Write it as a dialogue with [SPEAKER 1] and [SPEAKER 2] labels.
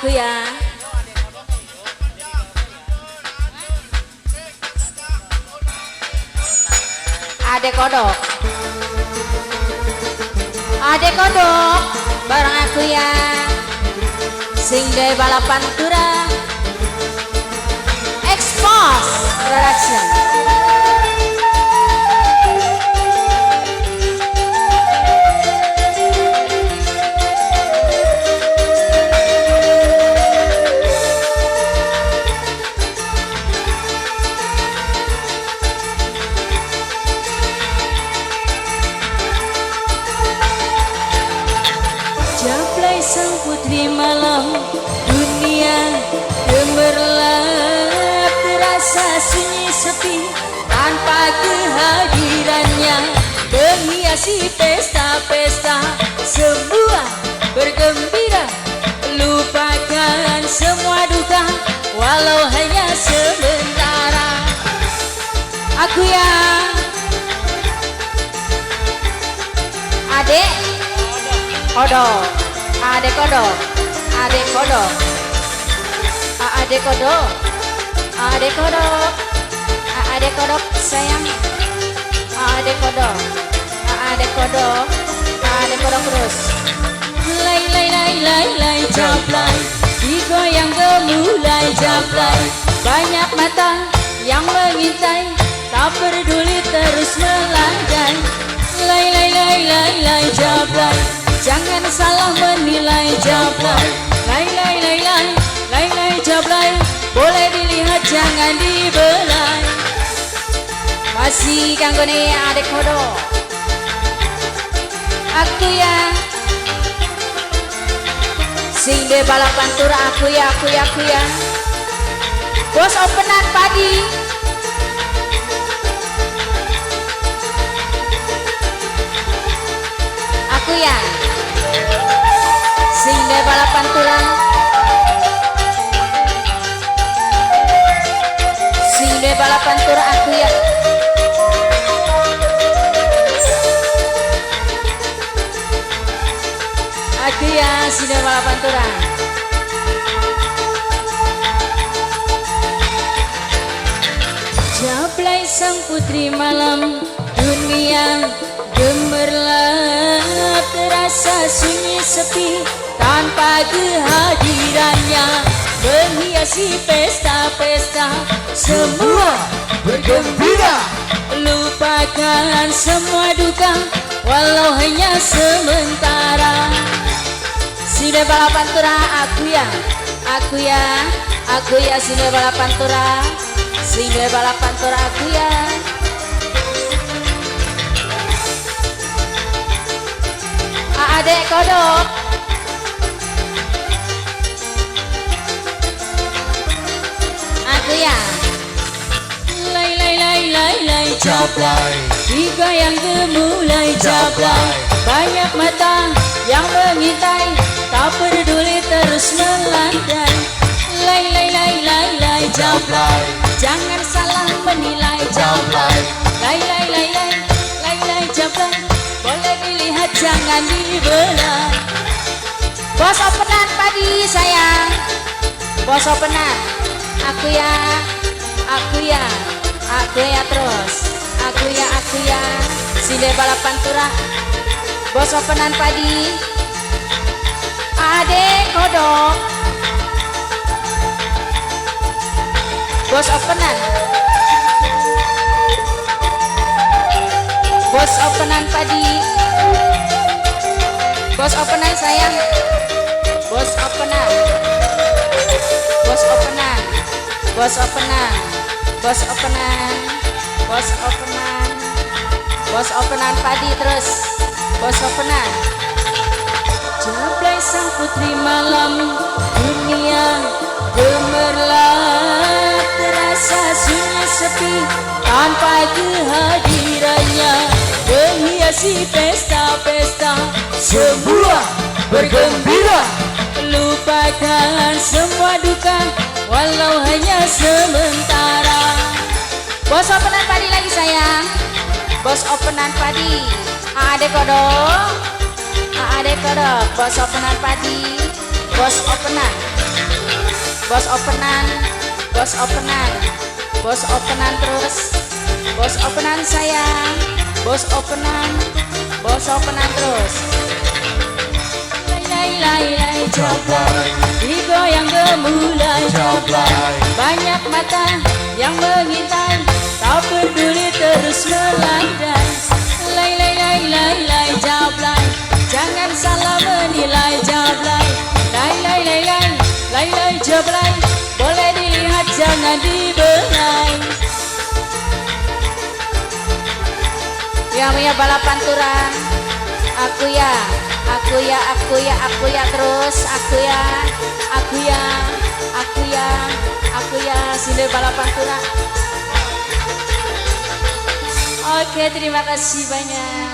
[SPEAKER 1] aku ya. Adek kodok. Adek kodok bareng aku ya. Sing de balapan tura. Expose Production. Jablay sang putri malam, dunia gemerlap, terasa sunyi sepi tanpa kehadirannya. Menghiasi pesta-pesta, semua bergembira, lupakan semua duka walau hanya sementara. Aku ya adek kodok, adek kodok, adek kodok, adek kodok, adek kodok, adek kodok sayang, adek kodok, adek kodok, adek kodok terus. Lay lay lay lay lay jablay, digoyang gemulai jablay. Banyak mata yang mengintai, tak peduli terus melandai. Lay lay lay lay lay jablay, jangan salah menilai jablay. Lay lay lay lay lay lay jablay, boleh dilihat jangan dibelai. Masih kanggone adek kodok. Aku ya sing de balapan tur, aku ya, aku ya, aku ya. Bos openan padi. Aku ya sing de balapan turang, sing de balapan tur, aku ya. Aku ya sing de balapan turang. Jablay sang putri malam, dunia gemerlap, terasa sunyi sepi tanpa kehadirannya. Menghiasi pesta-pesta, semua bergembira, lupakan semua duka walau hanya sementara. Sine balapan tura, aku ya, aku ya, aku ya. Sine balapan tura, sine balapan tura, aku ya. Adek kodok. Aku ya. Lay lay lay lay lay jablay, digoyang gemulai jablay. Banyak mata yang mengintai, tak peduli terus melandai. Lay lay lay lay lay jablay, jangan salah menilai jablay. Lay lay lay lay lay lay jablay, boleh dilihat jangan dibelai. Bos openan padi sayang, bos openan. Aku ya, aku ya, aku ya terus. Aku ya, aku ya. Sine balapan turah, bos openan padi. Adek kodok, bos openan. Bos openan padi, bos openan sayang, bos openan, bos openan, bos openan, bos openan, bos openan, bos openan padi terus, bos openan. Jablay sang putri malam, dunia gemerlap, terasa sunyi sepi tanpa kehadirannya. Menghiasi pesta-pesta, semua bergembira, lupakan semua duka walau hanya sementara. Bos openan padi lagi sayang, bos openan padi. Adek kodok, adek kodok. Bos openan padi, bos openan. bos openan, bos openan, bos openan terus, bos openan sayang, bos openan terus. Lay jablay, digoyang gemulai jablay, banyak mata yang mengintai, tak peduli terus melandai. Lay jablay, jangan salah menilai jablay. Lay jablay, boleh dilihat jangan dibelai. Yang punya balapan turang, aku ya terus, aku ya sini balapan turang. Oke, terima kasih banyak.